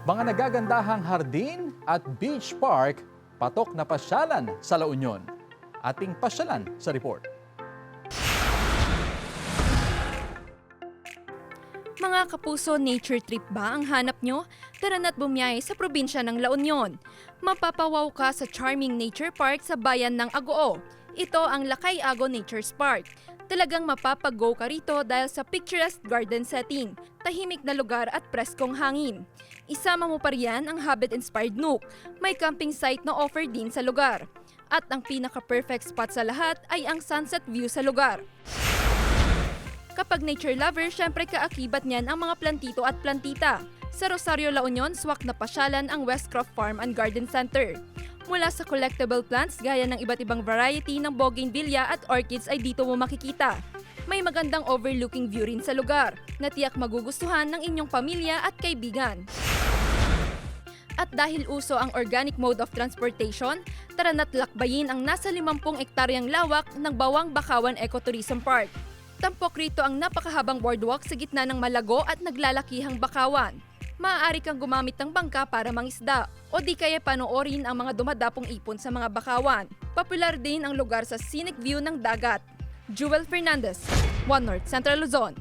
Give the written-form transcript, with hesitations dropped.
Mga nagagandahang hardin at beach park, patok na pasyalan sa La Union. Ating pasyalan sa report. Mga kapuso, nature trip ba ang hanap nyo? Tara na't bumiyahe sa probinsya ng La Union. Mapapawaw ka sa charming nature park sa bayan ng Agoo. Ito ang Lakay Ago Nature Park. Talagang mapapag-go ka rito dahil sa picturesque garden setting, tahimik na lugar at preskong hangin. Isama mo pa riyan ang Hobbit-inspired nook. May camping site na offer din sa lugar. At ang pinaka-perfect spot sa lahat ay ang sunset view sa lugar. Kapag nature lover, syempre kaakibat niyan ang mga plantito at plantita. Sa Rosario, La Union, swak na pasyalan ang Westcroft Farm and Garden Center. Mula sa collectible plants gaya ng iba't ibang variety ng bougainvillea at orchids ay dito mo makikita. May magandang overlooking view rin sa lugar na tiyak magugustuhan ng inyong pamilya at kaibigan. At dahil uso ang organic mode of transportation, tara na't lakbayin ang nasa 50 ektaryang lawak ng Bawang Bakawan Ecotourism Park. Tampok rito ang napakahabang boardwalk sa gitna ng malago at naglalakihang bakawan. Maaari kang gumamit ng bangka para mangisda o di kaya panoorin ang mga dumadapong ipon sa mga bakawan. Popular din ang lugar sa scenic view ng dagat. Jewel Fernandez, One North Central Luzon.